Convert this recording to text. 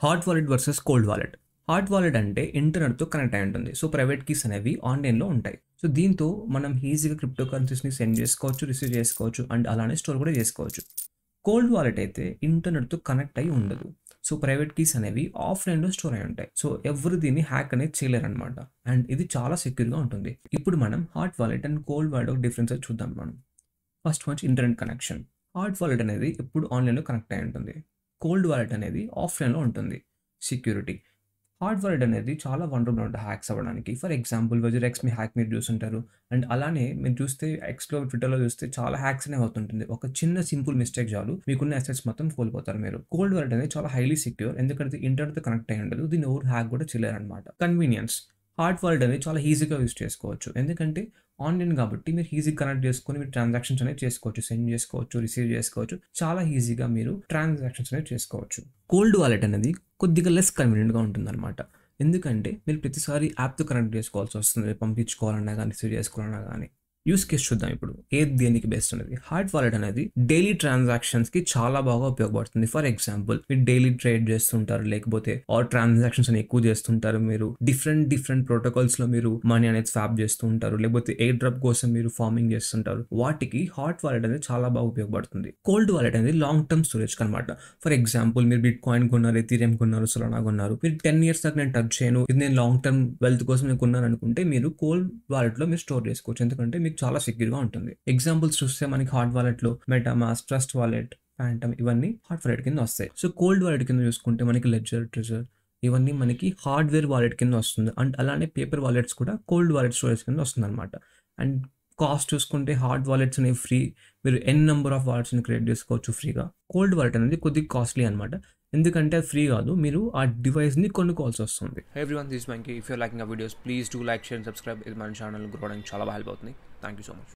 Hot wallet versus cold wallet. Hot wallet అంటే ఇంటర్నెట్‌తో connect అయి ఉంటుంది. సో, ప్రైవేట్ కీస్ అనేవి ఆన్‌లైన్‌లో ఉంటాయి. సో, దీంతో మనం ఈజీగా క్రిప్టో కరెన్సీస్‌ని సెండ్ చేసుకోవచ్చు, రిసీవ్ చేసుకోవచ్చు అండ్ అలానే స్టోర్ కూడా చేసుకోవచ్చు. కోల్డ్ వాలెట్ అయితే ఇంటర్నెట్‌తో కనెక్ట్ అయ్యి ఉండదు. సో, ప్రైవేట్ కీస్ అనేవి ఆఫ్‌లైన్‌లో స్టోర్ అయి ఉంటాయి. సో, ఎవ్వరు దీన్ని హ్యాక్ అనేది చేయలేరనమాట. అండ్ ఇది చాలా సెక్యూర్‌గా ఉంటుంది. ఇప్పుడు మనం hot wallet and cold wallet difference చూద్దాం మనం. ఫస్ట్ వచ్చి ఇంటర్నెట్ కనెక్షన్. హాట్ వాలెట్ అనేది ఎప్పుడు ఆన్‌లైన్‌లో కనెక్ట్ అయి ఉంటుంది. కోల్డ్ వాలెట్ అనేది ఆఫ్‌లైన్‌లో ఉంటుంది. సెక్యూరిటీ. హాట్ వాలెట్ అనేది చాలా వనరబుల్ ఉంటుంది హ్యాక్స్ అవ్వడానికి. ఫర్ ఎగ్జాంపుల్ వెజిరెక్స్ మీ హ్యాక్ మీరు చూసుంటారు. అండ్ అలానే మీరు చూస్తే ఎక్స్‌లో, ట్విట్టర్‌లో చూస్తే చాలా హ్యాక్స్ అనేవి అవుతుంటుంది. ఒక చిన్న సింపుల్ మిస్టేక్ చాలు మీకున్న అసెట్స్ మొత్తం కోల్పోతారు మీరు. కోల్డ్ వాలెట్ అనేది చాలా హైలీ సెక్యూర్. ఎందుకంటే ఇంటర్నెట్‌తో కనెక్ట్ అయ్యి ఉండదు. దీన్ని ఎవరు హ్యాక్ కూడా చేయలేరనమాట. కన్వీనియన్స్. హాట్ వాలెట్ అనేది చాలా ఈజీగా యూజ్ చేసుకోవచ్చు. ఎందుకంటే ఆన్‌లైన్ కాబట్టి మీరు ఈజీగా కనెక్ట్ చేసుకొని మీరు ట్రాన్సాక్షన్స్ అనేవి చేసుకోవచ్చు. సెండ్ చేసుకోవచ్చు, రిసీవ్ చేసుకోవచ్చు. చాలా ఈజీగా మీరు ట్రాన్సాక్షన్స్ అనేవి చేసుకోవచ్చు. కోల్డ్ వాలెట్ అనేది కొద్దిగా లెస్ కన్వీనియంట్‌గా ఉంటుందన్నమాట. ఎందుకంటే మీరు ప్రతిసారి యాప్‌తో కనెక్ట్ చేసుకోవాల్సి వస్తుంది. పంపించుకోవాలన్నా గానీ, రిసీవ్ చేసుకోవాలన్నా గానీ. యూజ్ కేస్ చూద్దాం ఇప్పుడు. ఏది దేనికి బెస్ట్ అనేది. హాట్ వాలెట్ అనేది డైలీ ట్రాన్సాక్షన్స్‌కి చాలా బాగా ఉపయోగపడుతుంది. ఫర్ ఎగ్జాంపుల్ మీరు డైలీ ట్రేడ్ చేస్తుంటారు. లేకపోతే ట్రాన్సాక్షన్స్ అని ఎక్కువ చేస్తుంటారు. మీరు డిఫరెంట్ ప్రోటోకాల్స్‌లో మీరు మనీ అనేది స్వాప్ చేస్తూ ఉంటారు. లేకపోతే ఎయిర్ డ్రాప్ కోసం మీరు ఫార్మింగ్ చేస్తుంటారు. వాటికి హాట్ వాలెట్ అనేది చాలా బాగా ఉపయోగపడుతుంది. కోల్డ్ వాలెట్ అనేది లాంగ్ టర్మ్ స్టోరేజ్‌కి అనమాట. ఫర్ ఎగ్జాంపుల్ మీరు బిట్ కాయిన్ కొన్నారు, ఎథీరియం కొన్నారు, సోలానా కొన్నారు. మీరు 10 ఇయర్స్ దాకా నేను టచ్ చేయను. ఇది నేను లాంగ్ టర్మ్ వెల్త్ కోసం నేను కొన్నాను అనుకుంటే మీరు కోల్డ్ వాలెట్‌లో మీరు స్టోర్ చేసుకోవచ్చు. ఎందుకంటే మీకు చాలా సెక్యూర్‌గా ఉంటుంది. ఎగ్జాంపుల్స్ చూస్తే మనకి హాట్ వాలెట్‌లో మెటామాస్క్, ట్రస్ట్ వాలెట్, ఫాంటమ్ ఇవన్నీ హాట్ వాలెట్ కింద వస్తాయి. సో, కోల్డ్ వాలెట్ కింద చూసుకుంటే మనకి లెడ్జర్, ట్రెజర్ ఇవన్నీ మనకి హార్డ్‌వేర్ వాలెట్ కింద వస్తుంది. అండ్ అలానే పేపర్ వాలెట్స్ కూడా కోల్డ్ వాలెట్ స్టోరేజ్ కింద వస్తుందన్నమాట. అండ్ కాస్ట్ చూసుకుంటే హాట్ వాలెట్స్ అనేవి ఫ్రీ. మీరు ఎన్ నంబర్ ఆఫ్ వాలెట్స్‌ని క్రియేట్ చేసుకోవచ్చు ఫ్రీగా. కోల్డ్ వాలెట్ అనేది కొద్దిగా కాస్ట్లీ అనమాట. ఎందుకంటే అది ఫ్రీ కాదు. మీరు ఆ డివైస్‌ని కొనుక్కోవాల్సి వస్తుంది. Hey everyone, this is Manki. If you're liking our videos, please do like, share and subscribe. ఇది మన ఛానల్ గ్రో అవడానికి చాలా బాగా హెల్ప్ అవుతుంది. Thank you so much.